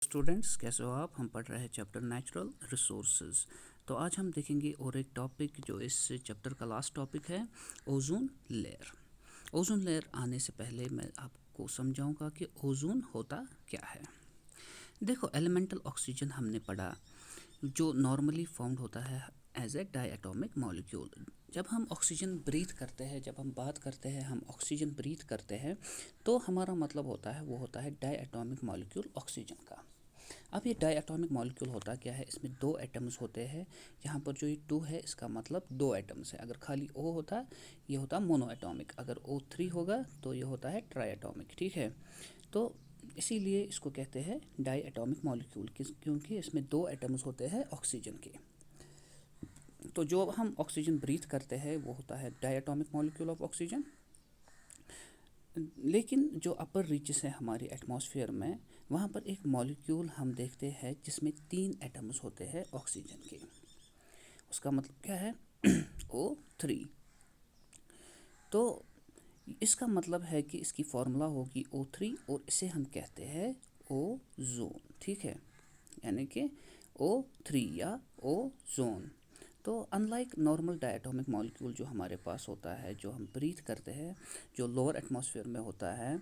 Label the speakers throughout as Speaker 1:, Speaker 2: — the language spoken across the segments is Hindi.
Speaker 1: स्टूडेंट्स, कैसे हो आप? हम पढ़ रहे हैं चैप्टर नेचुरल रिसोर्सेज। तो आज हम देखेंगे और एक टॉपिक जो इस चैप्टर का लास्ट टॉपिक है, ओजोन लेयर। ओजोन लेयर आने से पहले मैं आपको समझाऊंगा कि ओजोन होता क्या है। देखो, एलिमेंटल ऑक्सीजन हमने पढ़ा, जो नॉर्मली फाउंड होता है एज ए डायटोमिक मॉलिक्यूल। जब हम ऑक्सीजन ब्रीथ करते हैं, जब हम बात करते हैं, हम ऑक्सीजन ब्रीथ करते हैं, तो हमारा मतलब होता है वो होता है डायटोमिक मॉलिक्यूल ऑक्सीजन का। अब ये डायटोमिक मॉलिक्यूल होता क्या है? इसमें दो एटम्स होते हैं। यहाँ पर जो ये टू है, इसका मतलब दो एटम्स है। अगर खाली ओ होता, ये होता मोनो एटोमिक। अगर O3 होगा तो ये होता है ट्राई एटोमिक। ठीक है, तो इसीलिए इसको कहते हैं डाई एटोमिक मॉलिक्यूल, क्योंकि इसमें दो एटम्स होते हैं ऑक्सीजन के। तो जो हम ऑक्सीजन ब्रीथ करते हैं वो होता है di atomic molecule of oxygen. लेकिन जो अपर रीचेस है हमारी एटमॉस्फेयर में, वहाँ पर एक मॉलिक्यूल हम देखते हैं जिसमें 3 एटम्स होते हैं ऑक्सीजन के। उसका मतलब क्या है? O3। तो इसका मतलब है कि इसकी फॉर्मूला होगी O3 और इसे हम कहते हैं ओजोन। ठीक है, यानी कि O3 या ओजोन। तो अनलाइक नॉर्मल डायटोमिक मॉलिक्यूल जो हमारे पास होता है, जो हम ब्रीथ करते हैं, जो लोअर एटमॉस्फेयर में होता है,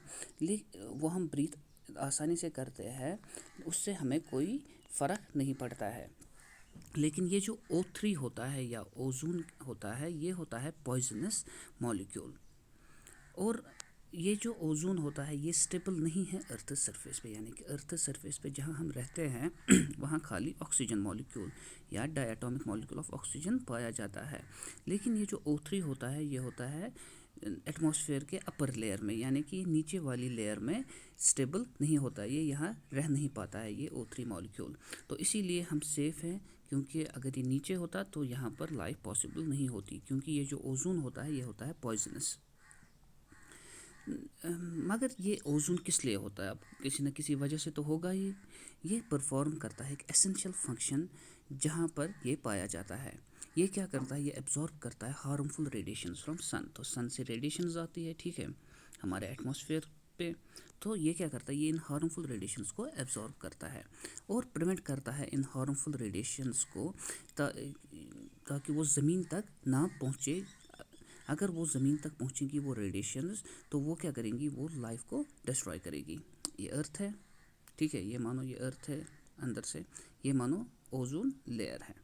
Speaker 1: वो हम ब्रीथ आसानी से करते हैं, उससे हमें कोई फ़र्क नहीं पड़ता है। लेकिन ये जो O3 होता है या ओजोन होता है, ये होता है पॉइजनस मॉलिक्यूल। और ये जो ओजोन होता है ये स्टेबल नहीं है अर्थ सरफेस पे, यानी कि अर्थ सरफेस पे जहाँ हम रहते हैं वहाँ खाली ऑक्सीजन मॉलिक्यूल या डायटोमिक मॉलिक्यूल ऑफ ऑक्सीजन पाया जाता है। लेकिन ये जो O3 होता है, ये होता है एटमॉस्फेयर के अपर लेयर में, यानी कि नीचे वाली लेयर में स्टेबल नहीं होता, ये यहाँ रह नहीं पाता है ये O3 मॉलिक्यूल। तो इसीलिए हम सेफ़ हैं, क्योंकि अगर ये नीचे होता तो यहाँ पर लाइफ पॉसिबल नहीं होती, क्योंकि ये जो ओजोन होता है ये होता है पॉइजनस। मगर ये ओजोन किस लिए होता है? अब किसी न किसी वजह से तो होगा ही। ये परफॉर्म करता है एक एसेंशियल फंक्शन जहाँ पर ये पाया जाता है। ये क्या करता है? ये एब्जॉर्ब करता है हार्मफुल रेडिएशंस फ्रॉम सन। तो सन से रेडिएशंस आती है, ठीक है, हमारे एटमॉस्फेयर पे। तो ये क्या करता है? ये इन हार्मफुल रेडिएशंस को एब्जॉर्ब करता है और प्रिवेंट करता है इन हार्मफुल रेडिएशंस को, ताकि वो ज़मीन तक ना पहुँचे। अगर वो ज़मीन तक पहुँचेंगी वो रेडिएशंस, तो वो क्या करेंगी? वो लाइफ को डिस्ट्रॉय करेगी। ये अर्थ है, ठीक है, ये मानो ये अर्थ है अंदर से, ये मानो ओजोन लेयर है,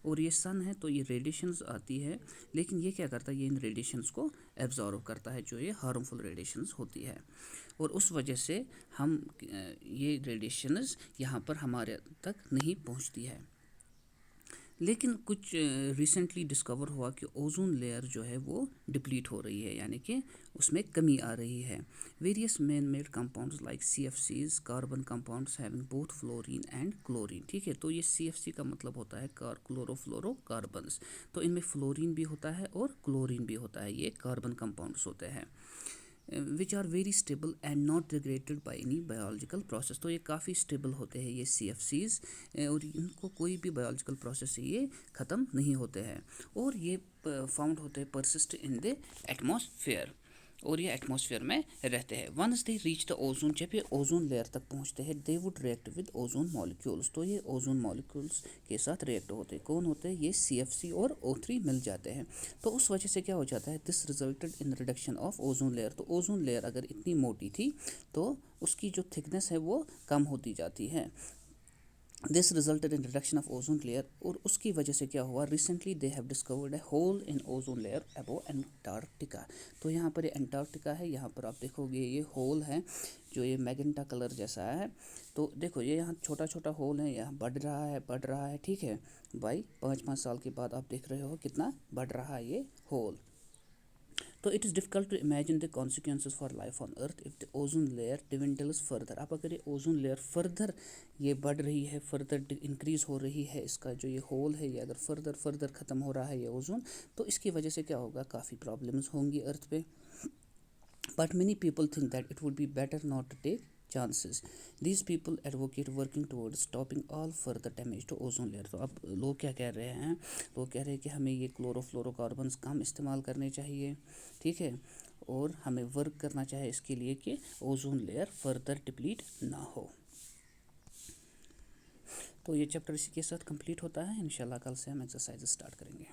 Speaker 1: और ये सन है। तो ये रेडिएशंस आती है, लेकिन ये क्या करता है? ये इन रेडिएशंस को एब्जॉर्व करता है, जो ये हार्मफुल रेडिएशंस होती है, और उस वजह से हम ये रेडिएशंस यहाँ पर हमारे तक नहीं पहुँचती है। लेकिन कुछ रिसेंटली डिस्कवर हुआ कि ओजोन लेयर जो है वो डिप्लीट हो रही है, यानी कि उसमें कमी आ रही है। Various man made compounds like CFCs, carbon compounds having both fluorine and chlorine. ठीक है, तो ये CFC का मतलब होता है क्लोरोफ्लोरोकार्बन्स। तो इनमें फ्लोरीन भी होता है और क्लोरीन भी होता है, ये कार्बन कंपाउंड्स होते हैं, which are very stable and not degraded by any biological process. तो ये काफ़ी स्टेबल होते हैं ये CFCs, और इनको कोई भी बायोलॉजिकल प्रोसेस से ये ख़त्म नहीं होते हैं, और ये फाउंड होते हैं परसिस्ट इन द एटमॉस्फेयर, और ये एटमॉस्फेयर में रहते हैं। Once they reach the ozone, जब ये ओजोन लेयर तक पहुंचते हैं, they would react with ozone molecules. तो ये ओजोन मॉलिक्यूल्स के साथ रिएक्ट होते हैं। कौन होते हैं? ये CFC और O3 मिल जाते हैं। तो उस वजह से क्या हो जाता है? This resulted in reduction of ozone layer. तो ओजोन लेयर अगर इतनी मोटी थी तो उसकी जो थिकनेस है वो कम होती जाती है। This resulted in reduction of ozone layer, और उसकी वजह से क्या हुआ? Recently they have discovered a hole in ozone layer above Antarctica. तो यहाँ पर ये एंटार्क्टिका है, यहाँ पर आप देखोगे ये होल है जो ये मैजेंटा कलर जैसा है। तो देखो ये यहाँ छोटा छोटा होल है, यहाँ बढ़ रहा है, ठीक है भाई, 5-5 साल के बाद आप देख रहे हो कितना बढ़ रहा है ये होल। तो it is difficult to imagine the consequences for life on earth if the ozone layer dwindles further. अब अगर ये ओजोन लेयर फर्दर ये बढ़ रही है, फर्दर इंक्रीज़ हो रही है, इसका जो ये होल है ये अगर फर्दर ख़त्म हो रहा है ये ओजोन, तो इसकी वजह से क्या होगा? काफ़ी प्रॉब्लम्स होंगी अर्थ पे। But many people think that it would be better not to take chances. These people advocate working towards stopping all further damage to ozone layer. तो अब लोग क्या कह रहे हैं? लोग कह रहे हैं कि हमें ये क्लोरोफ्लोरोकार्बन्स कम इस्तेमाल करने चाहिए, ठीक है, और हमें वर्क करना चाहिए इसके लिए कि ओजोन लेयर फर्दर डिप्लीट ना हो। तो ये चैप्टर इसी के साथ कंप्लीट होता है। इंशाल्लाह कल से हम एक्सरसाइज स्टार्ट करेंगे।